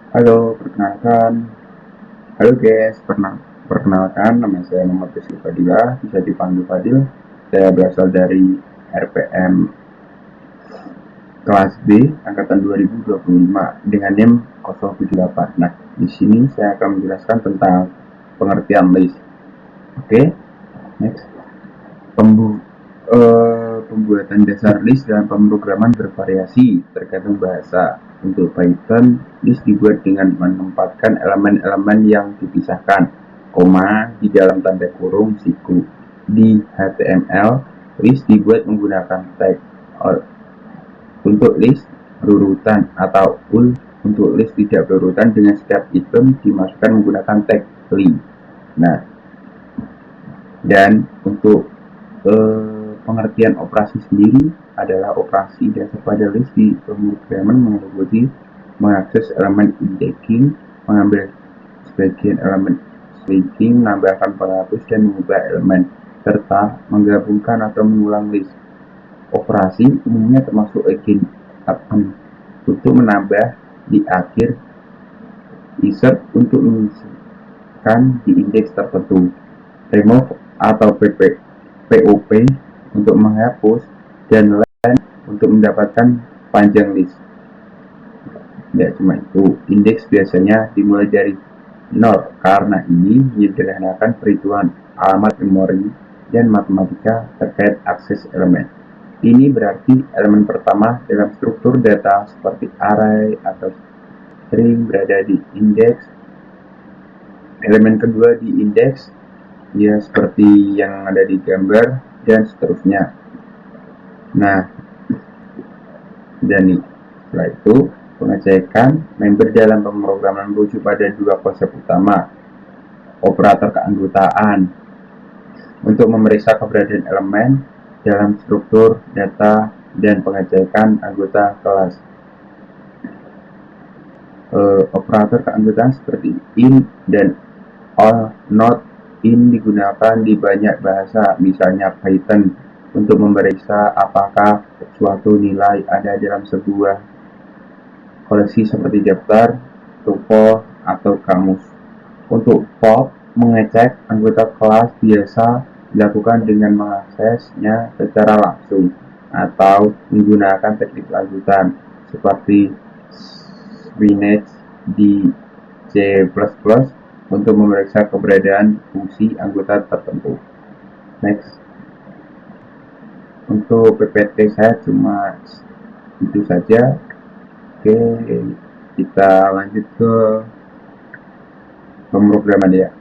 Halo, halo guys, perkenalkan nama saya Muhammad Rizky Fadilah, bisa dipanggil Fadil. Saya berasal dari RPM kelas B angkatan 2025 dengan NIM 078. Nah, di sini saya akan menjelaskan tentang pengertian list. Oke, next. Pembuatan dasar list dalam pemrograman bervariasi tergantung bahasa. Untuk Python, list dibuat dengan menempatkan elemen-elemen yang dipisahkan, koma di dalam tanda kurung siku. Di HTML, list dibuat menggunakan tag. Untuk list berurutan atau ul, untuk list tidak berurutan dengan setiap item dimasukkan menggunakan tag list. Nah, dan untuk pengertian operasi sendiri adalah operasi dasar pada list di pemrograman meliputi mengakses elemen indexing, mengambil sebagian elemen string, menambahkan penghapus dan mengubah elemen, serta menggabungkan atau mengulang list. Operasi umumnya termasuk again upon untuk menambah di akhir, insert untuk mengisikan di indeks tertentu, remove atau POP untuk menghapus, dan line untuk mendapatkan panjang list. Tidak cuma itu, indeks biasanya dimulai dari 0 karena ini menyederhanakan perhitungan alamat memori dan matematika terkait akses elemen. Ini berarti elemen pertama dalam struktur data seperti array atau string berada di indeks, elemen kedua di indeks ya seperti yang ada di gambar, dan seterusnya. Nah, dan setelah itu pengecekan member dalam pemrograman merujuk pada dua konsep utama. Operator keanggotaan untuk memeriksa keberadaan elemen dalam struktur data, dan pengecekan anggota kelas. Operator keanggotaan seperti in dan all. Not in digunakan di banyak bahasa, misalnya Python, untuk memeriksa apakah suatu nilai ada dalam sebuah koleksi seperti daftar, tuple, atau kamus. Untuk pop, mengecek anggota kelas biasa dilakukan dengan mengaksesnya secara langsung atau menggunakan teknik lanjutan seperti Spinach di C++ untuk memeriksa keberadaan fungsi anggota tertentu. Next. Untuk PPT saya cuma itu saja. Oke, kita lanjut ke pemrograman ya.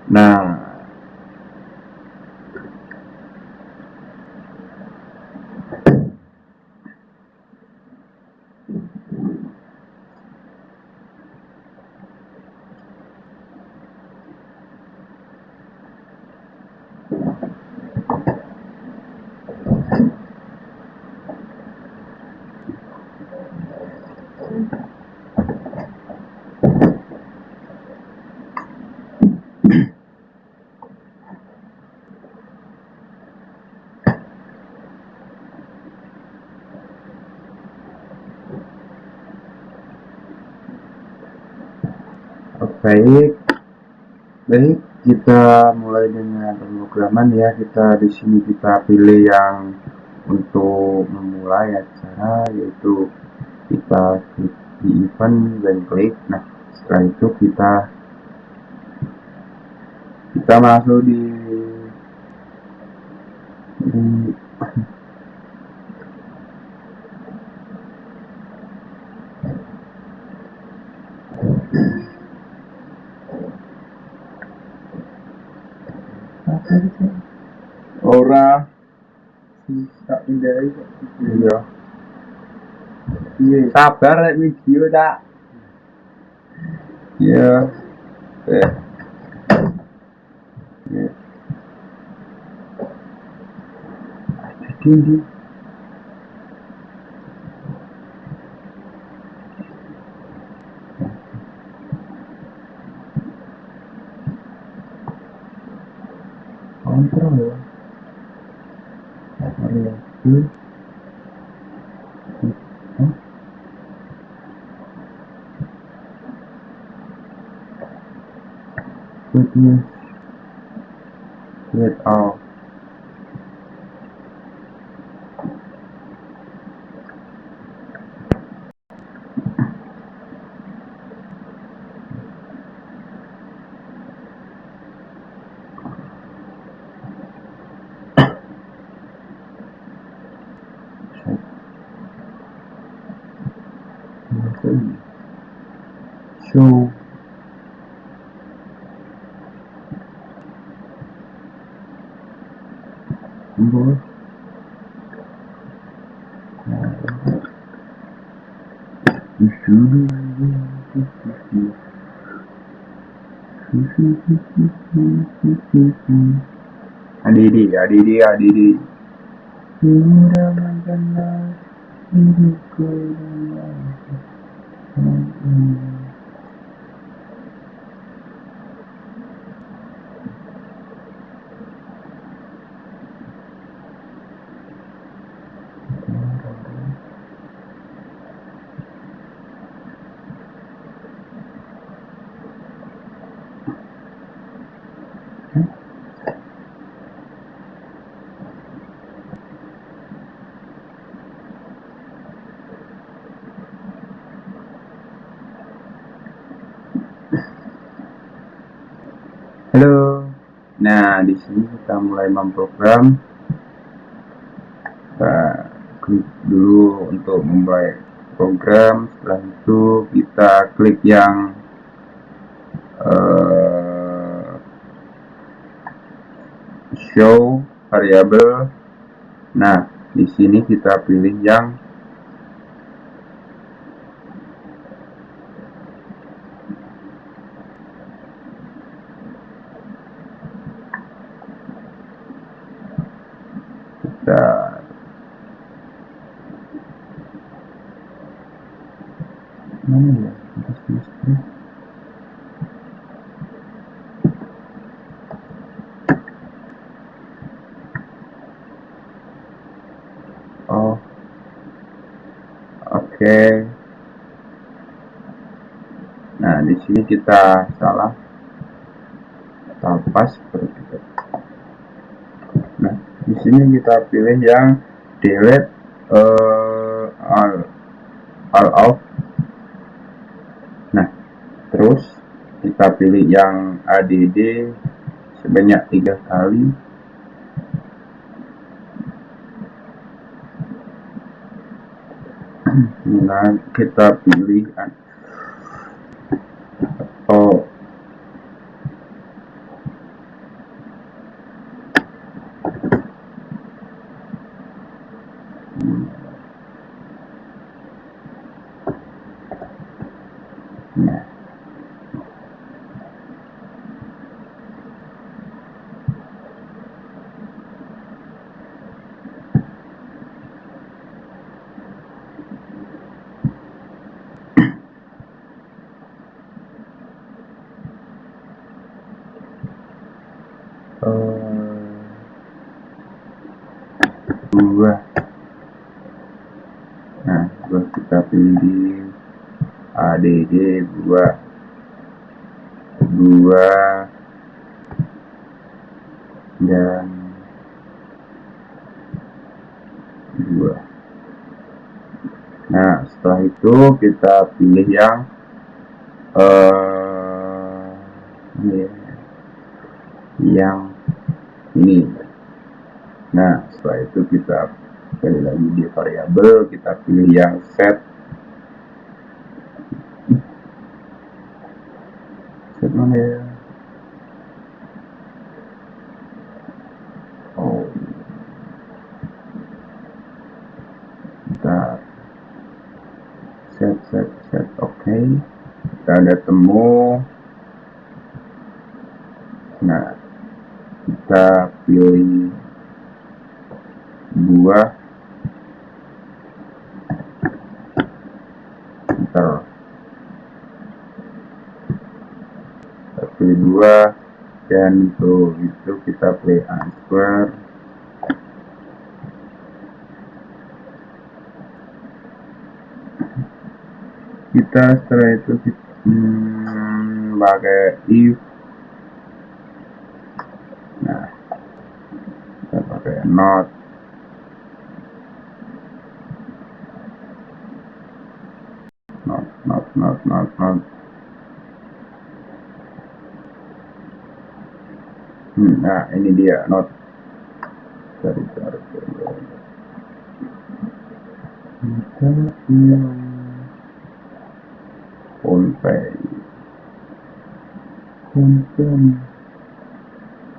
Nah, baik, Baik, kita mulai dengan pemrograman ya. Di sini kita pilih yang untuk memulai acara, yaitu kita klik di event dan klik. Nah, setelah itu kita masuk di ora tak hindari iya. Iya, sabar rek video tak. Iya. Eh, iya. Tinggi. Kontrol ya. Variasi. Goodness. Get out. Show. Bos. Disuruh. Adik. Sudah mengenal hidupku. Halo. Nah, di sini kita mulai memprogram. Kita klik dulu untuk memulai program. Setelah itu kita klik yang show variable. Nah, di sini kita pilih yang kita mana ya? Oh, oke. Nah, di sini kita salah pas seperti itu. Nah, di sini kita pilih yang delete all off. Nah, terus kita pilih yang add sebanyak 3 kali. Nah, kita pilih oh, nah. Dua. Nah, terus kita pilih add dua dan 2. Nah, setelah itu kita pilih yang ini, yang ini. Nah, setelah itu kita pilih lagi di variabel, kita pilih yang set mana ya? Oh, kita set, oke. Kita ada temu. Nah, kita pilih buah, enter. Kita pilih buah, dan itu kita play answer. Kita setelah itu pakai if. Nah, kita pakai not. Nah, ini dia not. Cari kita yang konten.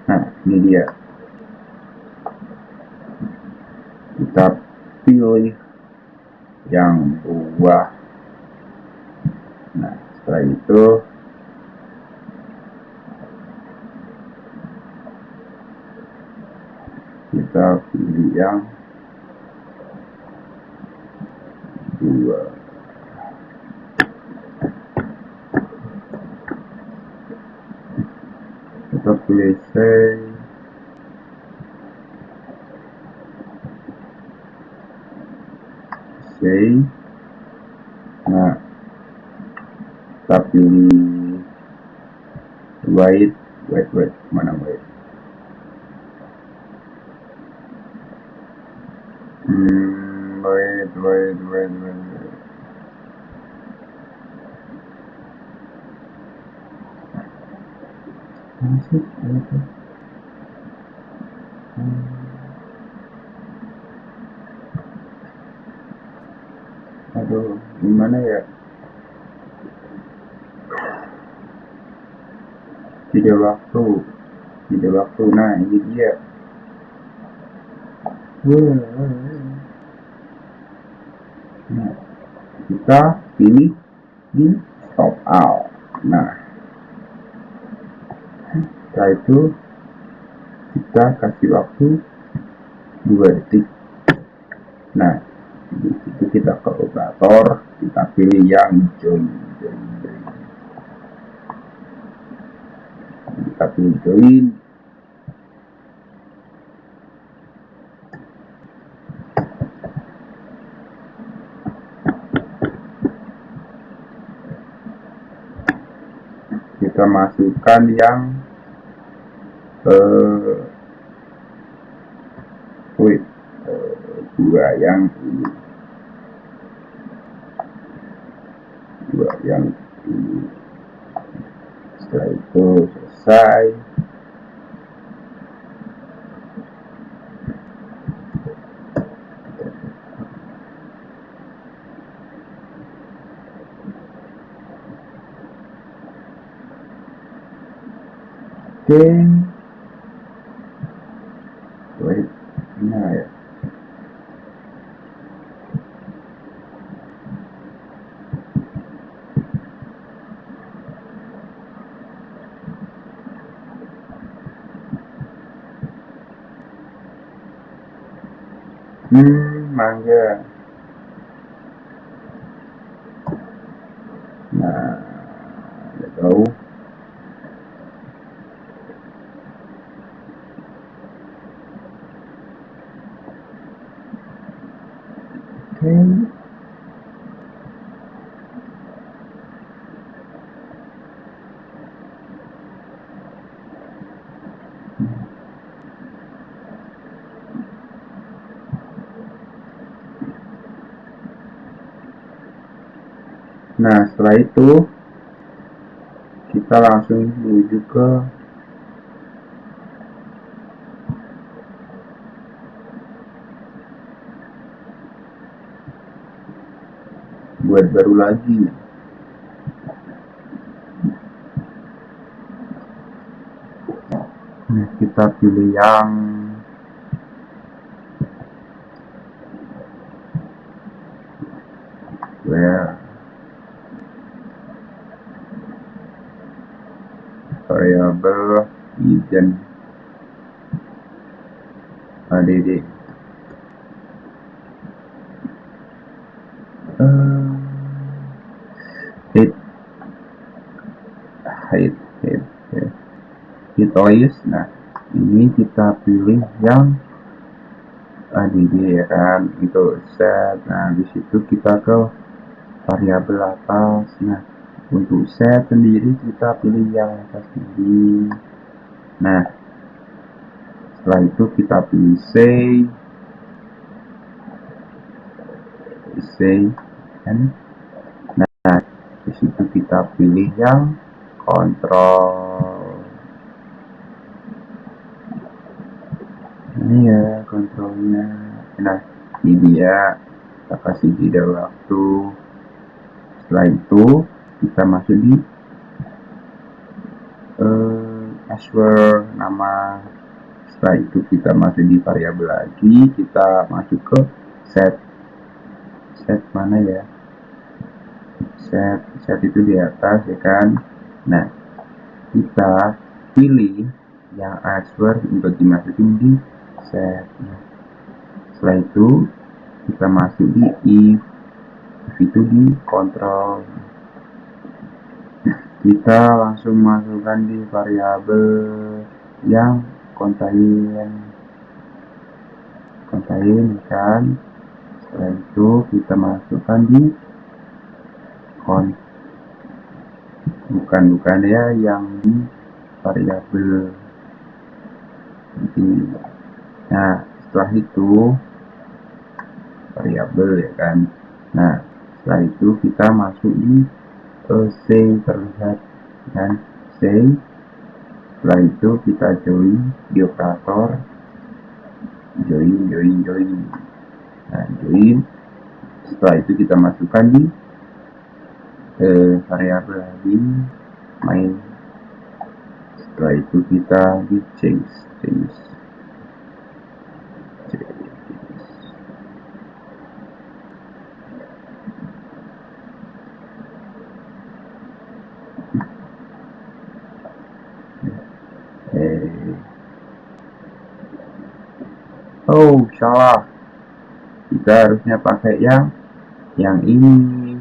Nah, ini dia. Kita pilih yang buah. Nah, setelah itu kita pilih yang 2. Kita pilih say. Nah, kita pilih wait, mana wait? Wait. Masuk, aduh, gimana ya? Tidak waktu. Nah, ini dia. Nah, kita pilih di stop out. Nah, setelah itu kita kasih waktu 2 detik. Nah, di situ kita ke operator, kita pilih yang join. Kita pilih join. Kita masukkan yang dua yang ini. Setelah itu selesai. Oke. Wait, nah ya. Mangga. Nah, udah tahu. Oke. Nah, setelah itu kita langsung menuju ke buat baru lagi. Nah, kita pilih yang where variable hidden add hit hit hit hitois. Nah, ini kita pilih yang add ya kan, itu set. Nah, di situ kita ke variabel atas. Nah, untuk set sendiri kita pilih yang atas sendiri. Nah, setelah itu kita pilih say kan. Nah, di situ kita pilih yang kontrol. Ini ya kontrolnya. Nah, ini dia, kita kasih jeda waktu. Setelah itu kita masuk di password nama. Setelah itu kita masuk di variabel lagi, kita masuk ke set mana ya, set itu di atas ya kan. Nah, kita pilih yang password untuk dimasukin di set. Setelah itu kita masuk di if itu di kontrol. Kita langsung masukkan di variabel yang contain kan. Setelah itu kita masukkan di bukan ya, yang di variabel ini. Nah, setelah itu variabel ya kan. Nah, setelah itu kita masuk di say terlihat kan, say. Setelah itu kita join di operator join. Nah, join. Setelah itu kita masukkan di variabel lagi main. Setelah itu kita di change. Oh, salah. Kita harusnya pakai yang ini.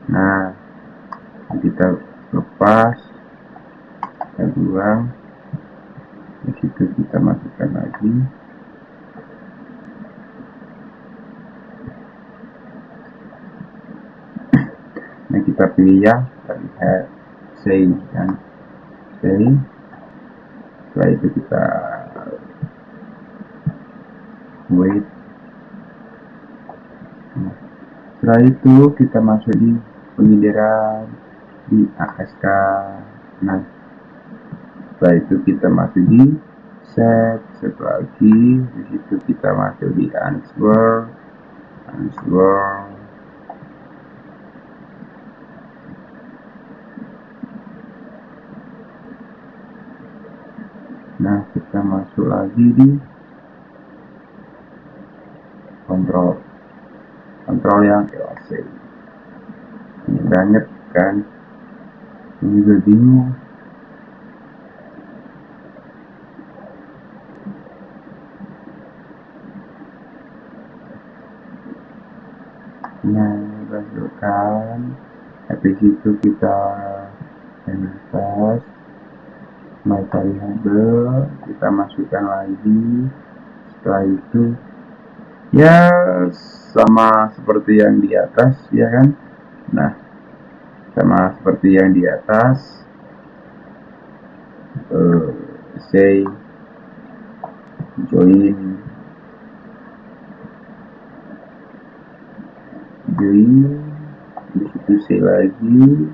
Nah, kita lepas, kita buang. Di situ kita masukkan lagi. Nah, kita pilih ya terlihat say kan, say. Setelah itu kita wait. Nah, setelah itu kita masuk di penyindiran di ASK. Nah, setelah itu kita masuk di set lagi. Di situ kita masuk di answer. Nah, kita masuk lagi di kontrol yang LC. Ini banyak kan, ini juga bingung. Nah, masukkan. Habis itu kita invest my variable, kita masukkan lagi. Setelah itu ya sama seperti yang di atas ya kan. Nah, sama seperti yang di atas. say join di situ say lagi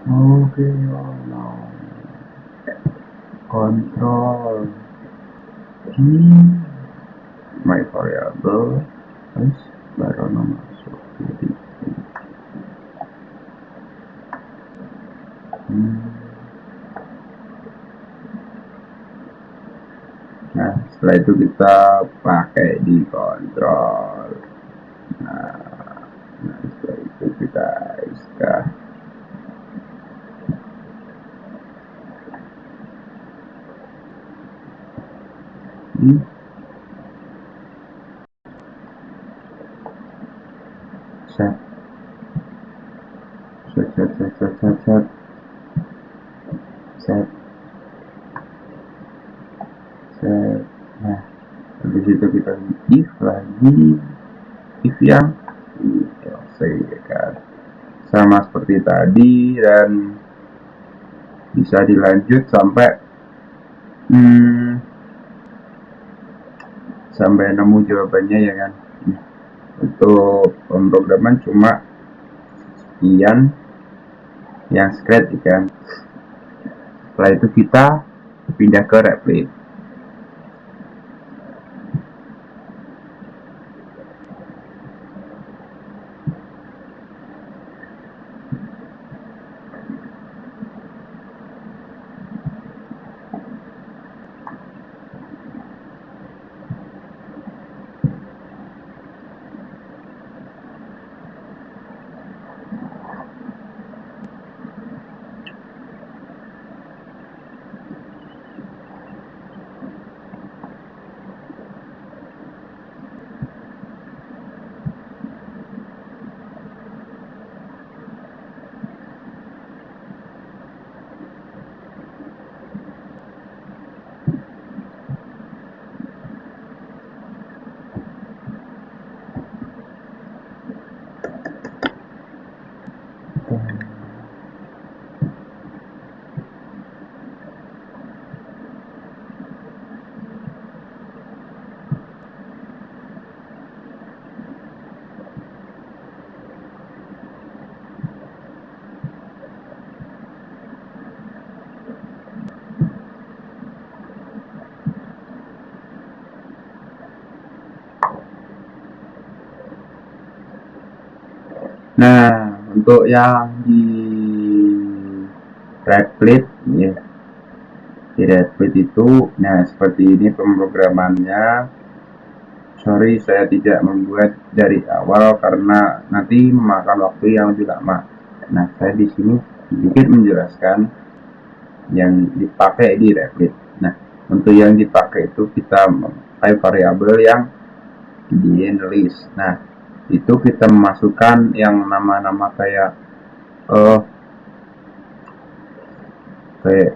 oke, no. Control T my variable terus baru masuk jadi nah setelah itu kita pakai di kontrol. Nah setelah itu kita iskah set nah habis itu kita if lagi if yang ya kan sama seperti tadi dan bisa dilanjut sampai sampai nemu jawabannya ya kan. Untuk pemrograman cuma sekian yang script ya kan. Setelah itu kita pindah ke Replit. Nah, untuk yang di Replit ya, di Replit itu, nah seperti ini pemrogramannya. Sorry, saya tidak membuat dari awal karena nanti memakan waktu yang lebih lama. Nah, saya di sini sedikit menjelaskan yang dipakai di Replit. Nah, untuk yang dipakai itu kita memakai variabel yang di list. Nah, itu kita memasukkan yang nama-nama kayak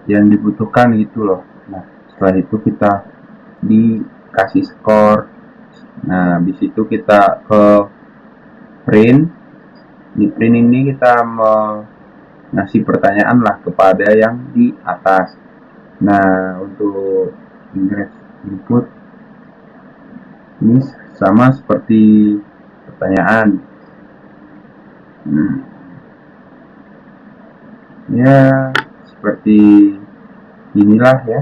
yang dibutuhkan gitu loh. Nah setelah itu kita dikasih skor. Nah habis itu kita ke print. Di print ini kita ngasih pertanyaan lah kepada yang di atas. Nah untuk ingress input ini sama seperti pertanyaan. Ya seperti inilah ya,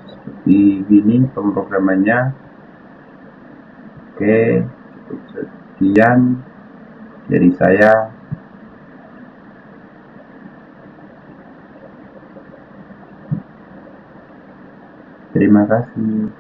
seperti gini pemrogramannya. Oke, cukup sekian dari saya. Terima kasih.